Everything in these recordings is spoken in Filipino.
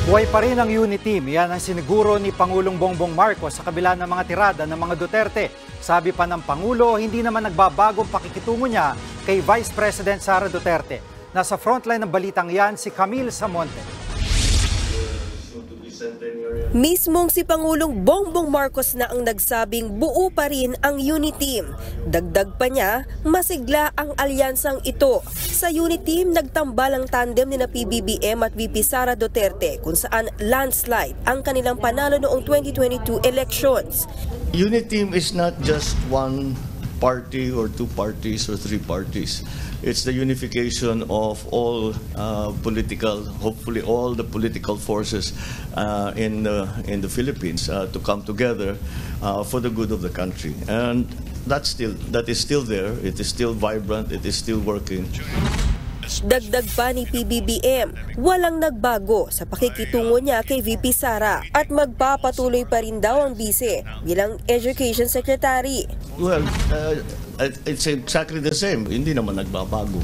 Buhay pa rin ang UNITEAM. Yan ang siniguro ni Pangulong Bongbong Marcos sa kabila ng mga tirada ng mga Duterte. Sabi pa ng Pangulo, hindi naman nagbabagong pakikitungo niya kay Vice President Sara Duterte. Nasa frontline ng balitang yan si Camille Samonte. Mismong si Pangulong Bongbong Marcos na ang nagsabing buo pa rin ang UNITEAM. Dagdag pa niya, masigla ang alyansang ito. Sa UNITEAM, nagtambal ang tandem ni na PBBM at VP Sara Duterte kung saan landslide ang kanilang panalo noong 2022 elections. UNITEAM is not just one party or two parties or three parties. It's the unification of all hopefully all the political forces in the Philippines to come together for the good of the country. And that is still there. It is still vibrant. It is still working. Dagdag pa ni PBBM, walang nagbago sa pakikitungo niya kay VP Sara at magpapatuloy pa rin daw ang bise bilang Education Secretary. Well, it's exactly the same. Hindi naman nagbabago.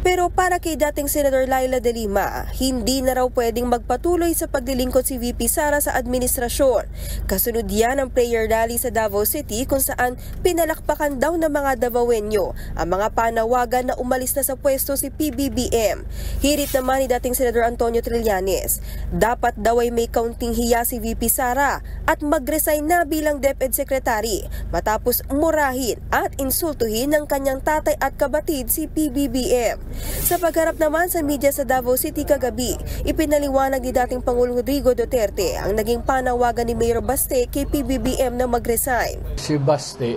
Pero para kay dating Senador Laila De Lima, hindi na raw pwedeng magpatuloy sa paglilingkod si VP Sara sa administrasyon. Kasunod yan ang prayer rally sa Davao City kung saan pinalakpakan daw ng mga Davaoenyo ang mga panawagan na umalis na sa pwesto si PBBM. Hirit naman ni dating Senador Antonio Trillanes, dapat daw ay may kaunting hiya si VP Sara at mag-resign na bilang DepEd Secretary matapos murahin at insultuhin ng kanyang tatay at kabatid si PBBM. Sa pagharap naman sa media sa Davao City kagabi, ipinaliwanag ni dating Pangulong Rodrigo Duterte ang naging panawagan ni Mayor Baste kay PBBM na mag-resign. Si Baste,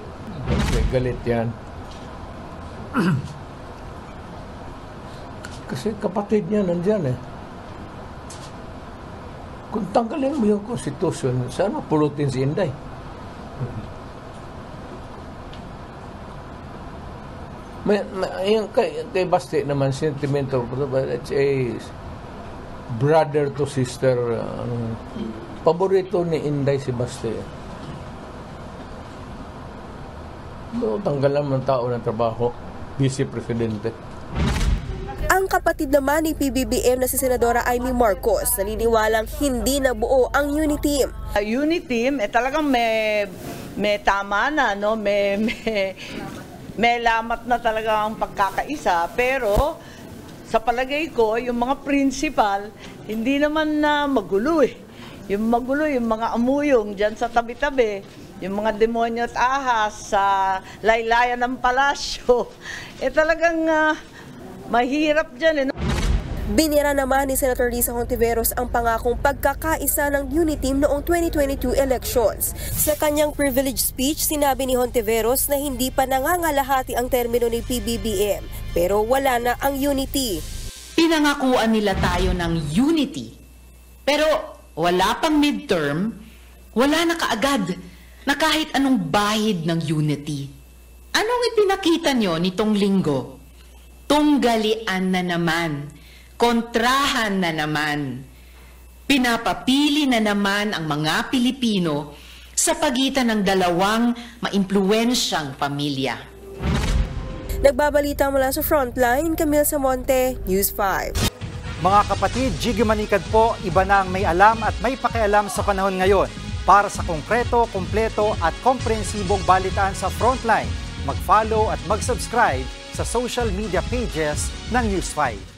galit yan. Kasi kapatid niya nandyan eh. Kung tanggalin mo yung konstitusyon, sana pulutin si Inday. Yung kay Baste naman, sentimental, it's a brother to sister. Paborito ni Inday si Baste. Tanggalan ng tao ng trabaho, Vice Presidente. Ang kapatid naman ni PBBM na si Senadora Amy Marcos, naniniwalang hindi na buo ang UNITEAM. UNITEAM, talagang may tama na, no? May lamat na talaga ang pagkakaisa, pero sa palagay ko, yung mga principal, hindi naman na magulo eh. Yung magulo, yung mga amuyong dyan sa tabi-tabi, yung mga demonyo at ahas sa laylayan ng palasyo, talagang mahirap dyan eh. Binira naman ni Senator Risa Hontiveros ang pangakong pagkakaisa ng UNITEAM noong 2022 elections. Sa kanyang privilege speech, sinabi ni Hontiveros na hindi pa nangangalahati ang termino ni PBBM, pero wala na ang unity. Pinangakuan nila tayo ng unity, pero wala pang midterm, wala na kaagad na kahit anong bahid ng unity. Anong ipinakita nyo nitong linggo? Tunggalian na naman. Kontrahan na naman. Pinapapili na naman ang mga Pilipino sa pagitan ng dalawang maimpluwensyang pamilya. Nagbabalita mula sa Frontline, Camille Samonte, News 5. Mga kapatid, Jiggy Manikad po, iba na ang may alam at may pakialam sa panahon ngayon. Para sa konkreto, kumpleto at komprehensibong balitaan sa Frontline, mag-follow at mag-subscribe sa social media pages ng News 5.